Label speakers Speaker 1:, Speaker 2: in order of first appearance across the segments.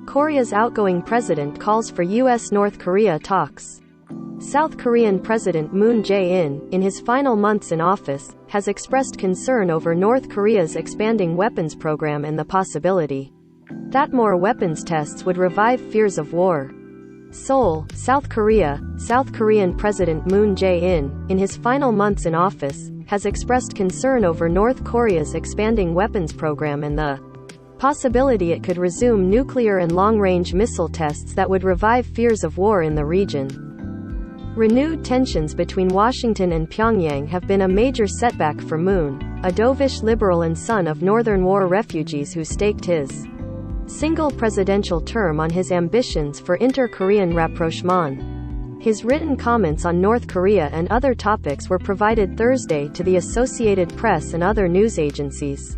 Speaker 1: Korea's outgoing president calls for U.S.-North Korea talks. South Korean President Moon Jae-in, in his final months in office, has expressed concern over North Korea's expanding weapons program and the possibility that more weapons tests would revive fears of war. Seoul, South Korea. South Korean President Moon Jae-in, in his final months in office, has expressed concern over North Korea's expanding weapons program and the possibility it could resume nuclear and long-range missile tests that would revive fears of war in the region. Renewed tensions between Washington and Pyongyang have been a major setback for Moon, a dovish liberal and son of Northern War refugees who staked his single presidential term on his ambitions for inter-Korean rapprochement. His written comments on North Korea and other topics were provided Thursday to the Associated Press and other news agencies.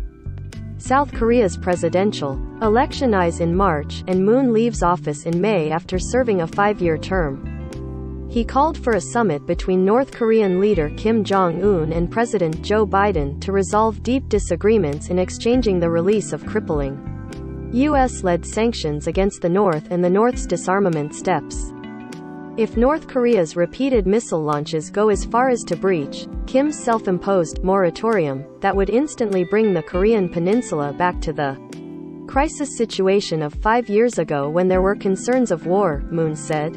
Speaker 1: South Korea's presidential election eyes in March, and Moon leaves office in May after serving a 5-year term. He called for a summit between North Korean leader Kim Jong-un and President Joe Biden to resolve deep disagreements in exchanging the release of crippling U.S.-led sanctions against the North and the North's disarmament steps. If North Korea's repeated missile launches go as far as to breach Kim's self-imposed moratorium, that would instantly bring the Korean peninsula back to the crisis situation of 5 years ago when there were concerns of war, Moon said.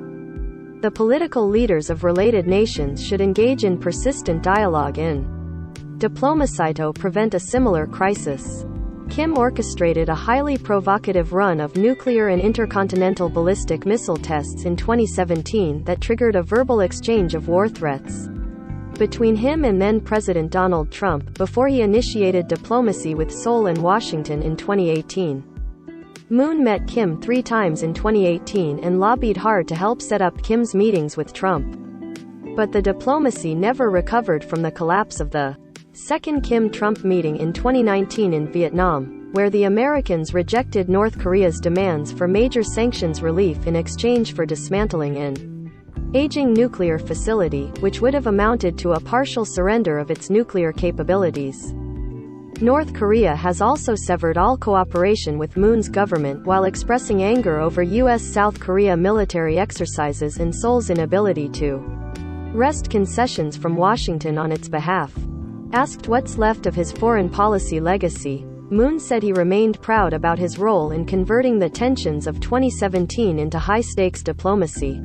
Speaker 1: The political leaders of related nations should engage in persistent dialogue in diplomacy to prevent a similar crisis. Kim orchestrated a highly provocative run of nuclear and intercontinental ballistic missile tests in 2017 that triggered a verbal exchange of war threats between him and then-President Donald Trump, before he initiated diplomacy with Seoul and Washington in 2018. Moon met Kim 3 times in 2018 and lobbied hard to help set up Kim's meetings with Trump. But the diplomacy never recovered from the collapse of the second Kim-Trump meeting in 2019 in Vietnam, where the Americans rejected North Korea's demands for major sanctions relief in exchange for dismantling an aging nuclear facility, which would have amounted to a partial surrender of its nuclear capabilities. North Korea has also severed all cooperation with Moon's government while expressing anger over U.S.-South Korea military exercises and Seoul's inability to wrest concessions from Washington on its behalf. Asked what's left of his foreign policy legacy, Moon said he remained proud about his role in converting the tensions of 2017 into high-stakes diplomacy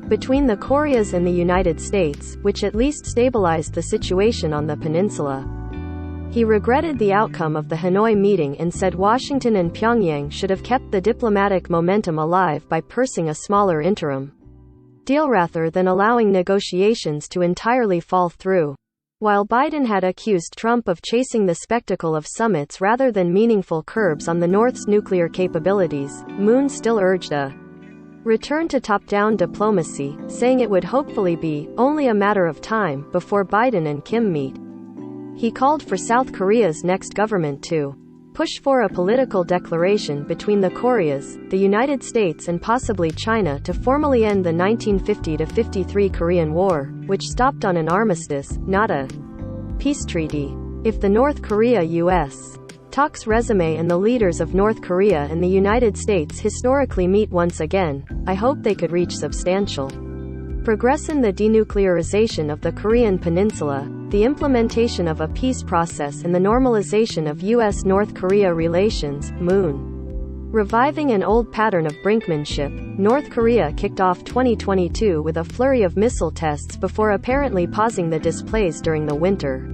Speaker 1: between the Koreas and the United States, which at least stabilized the situation on the peninsula. He regretted the outcome of the Hanoi meeting and said Washington and Pyongyang should have kept the diplomatic momentum alive by pursuing a smaller interim deal rather than allowing negotiations to entirely fall through. While Biden had accused Trump of chasing the spectacle of summits rather than meaningful curbs on the North's nuclear capabilities, Moon still urged a return to top-down diplomacy, saying it would hopefully be only a matter of time before Biden and Kim meet. He called for South Korea's next government to push for a political declaration between the Koreas, the United States and possibly China to formally end the 1950-53 Korean War, which stopped on an armistice, not a peace treaty. If the North Korea-US talks resume and the leaders of North Korea and the United States historically meet once again, I hope they could reach substantial progress in the denuclearization of the Korean Peninsula, the implementation of a peace process and the normalization of U.S.-North Korea relations. Moon reviving an old pattern of brinkmanship, North Korea kicked off 2022 with a flurry of missile tests before apparently pausing the displays during the Winter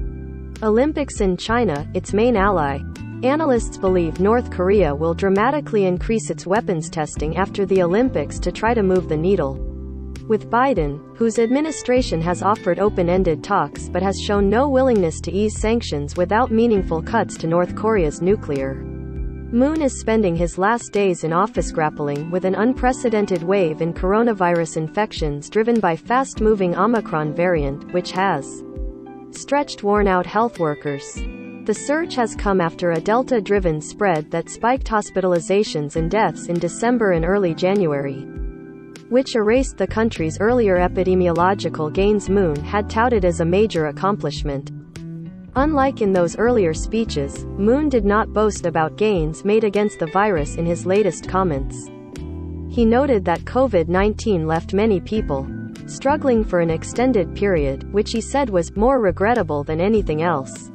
Speaker 1: Olympics in China, its main ally. Analysts believe North Korea will dramatically increase its weapons testing after the Olympics to try to move the needle. With Biden, whose administration has offered open-ended talks but has shown no willingness to ease sanctions without meaningful cuts to North Korea's nuclear. Moon is spending his last days in office grappling with an unprecedented wave in coronavirus infections driven by fast-moving Omicron variant, which has stretched worn-out health workers. The surge has come after a Delta-driven spread that spiked hospitalizations and deaths in December and early January, which erased the country's earlier epidemiological gains Moon had touted as a major accomplishment. Unlike in those earlier speeches, Moon did not boast about gains made against the virus in his latest comments. He noted that COVID-19 left many people struggling for an extended period, which he said was more regrettable than anything else.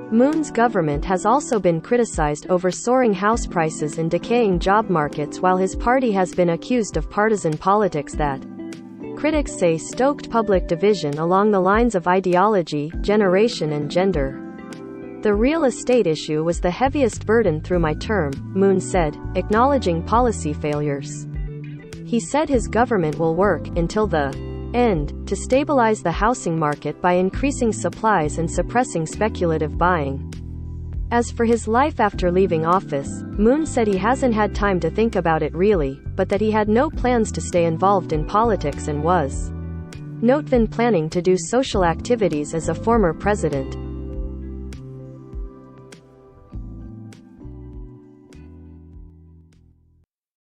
Speaker 1: Moon's government has also been criticized over soaring house prices and decaying job markets, while his party has been accused of partisan politics that critics say stoked public division along the lines of ideology, generation and gender. The real estate issue was the heaviest burden through my term, Moon said, acknowledging policy failures. He said his government will work, until the end, to stabilize the housing market by increasing supplies and suppressing speculative buying. As for his life after leaving office, Moon said he hasn't had time to think about it really, but that he had no plans to stay involved in politics and was not planning to do social activities as a former president.